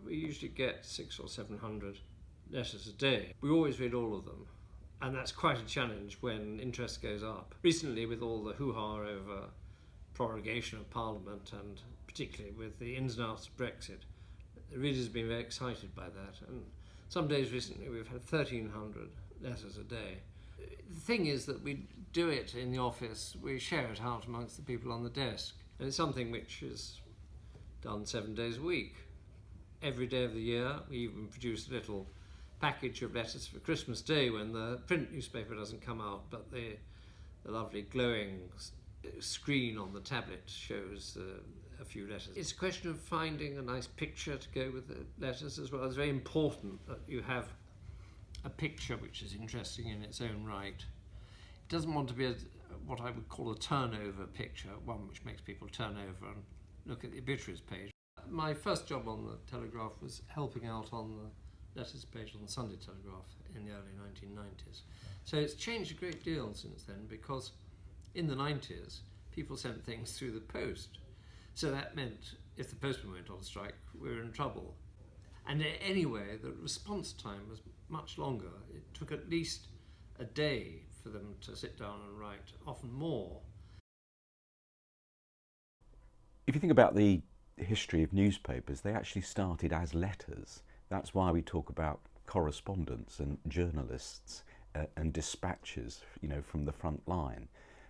we usually get 600 or 700 letters a day. We always read all of them, and that's quite a challenge when interest goes up. Recently, with all the hoo-ha over prorogation of Parliament, and particularly with the ins and outs of Brexit, the readers have been very excited by that, and some days recently we've had 1,300 letters a day. The thing is that we do it in the office, we share it out amongst the people on the desk, and it's something which is done 7 days a week. Every day of the year we even produce a little package of letters for Christmas Day when the print newspaper doesn't come out, but the lovely glowing screen on the tablet shows a few letters. It's a question of finding a nice picture to go with the letters as well. It's very important that you have a picture which is interesting in its own right. It doesn't want to be what I would call a turnover picture, one which makes people turn over and look at the obituaries page. My first job on the Telegraph was helping out on the letters page on the Sunday Telegraph in the early 1990s. So it's changed a great deal since then, because in the 90s people sent things through the post. So that meant if the postman went on strike, we were in trouble. And anyway, the response time was much longer. It took at least a day for them to sit down and write, often more. If you think about the history of newspapers, they actually started as letters. That's why we talk about correspondents and journalists and dispatchers, from the front line.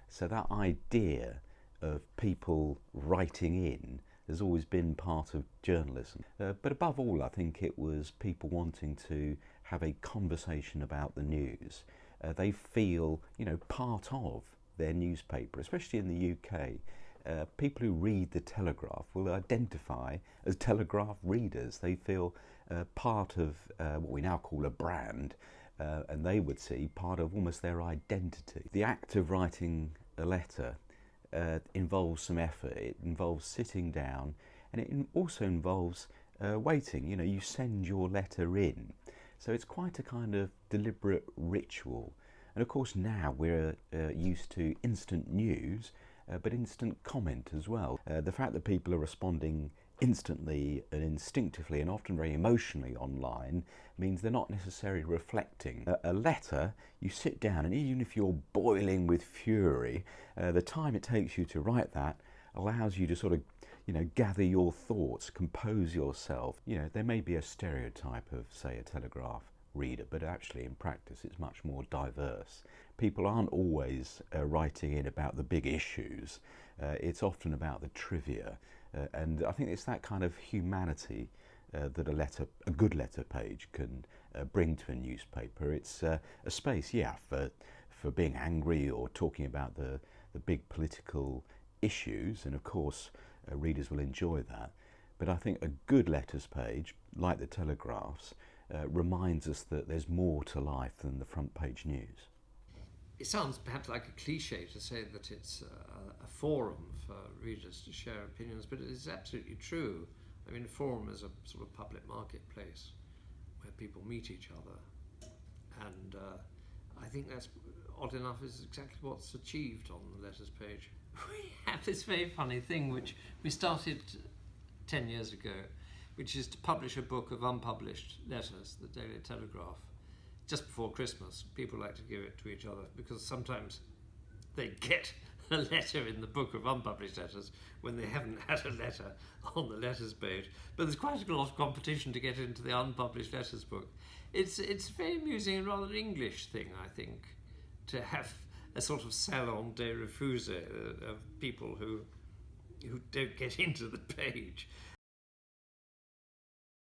So that idea of people writing in has always been part of journalism. But above all, I think it was people wanting to have a conversation about the news. They feel, part of their newspaper, especially in the UK. People who read the Telegraph will identify as Telegraph readers. They feel part of what we now call a brand, and they would see part of almost their identity. The act of writing a letter involves some effort. It involves sitting down, and it also involves waiting. You send your letter in, so it's quite a kind of deliberate ritual. And of course now we're used to instant news, but instant comment as well. The fact that people are responding instantly and instinctively and often very emotionally online means they're not necessarily reflecting. A letter, you sit down, and even if you're boiling with fury, the time it takes you to write that allows you to sort of, gather your thoughts, compose yourself. There may be a stereotype of, say, a Telegraph reader, but actually in practice it's much more diverse. People aren't always writing in about the big issues. It's often about the trivia. And I think it's that kind of humanity that a good letter page can bring to a newspaper. It's a space, for being angry or talking about the big political issues, and of course readers will enjoy that. But I think a good letters page, like the Telegraph's, reminds us that there's more to life than the front page news. It sounds perhaps like a cliche to say that it's a forum for readers to share opinions, but it is absolutely true. I mean, a forum is a sort of public marketplace where people meet each other, and I think that's, odd enough, is exactly what's achieved on the letters page. We have this very funny thing which we started 10 years ago, which is to publish a book of unpublished letters, the Daily Telegraph, just before Christmas. People like to give it to each other because sometimes they get a letter in the book of unpublished letters when they haven't had a letter on the letters page. But there's quite a lot of competition to get into the unpublished letters book. It's a very amusing and rather English thing, I think, to have a sort of salon de refuse of people who don't get into the page.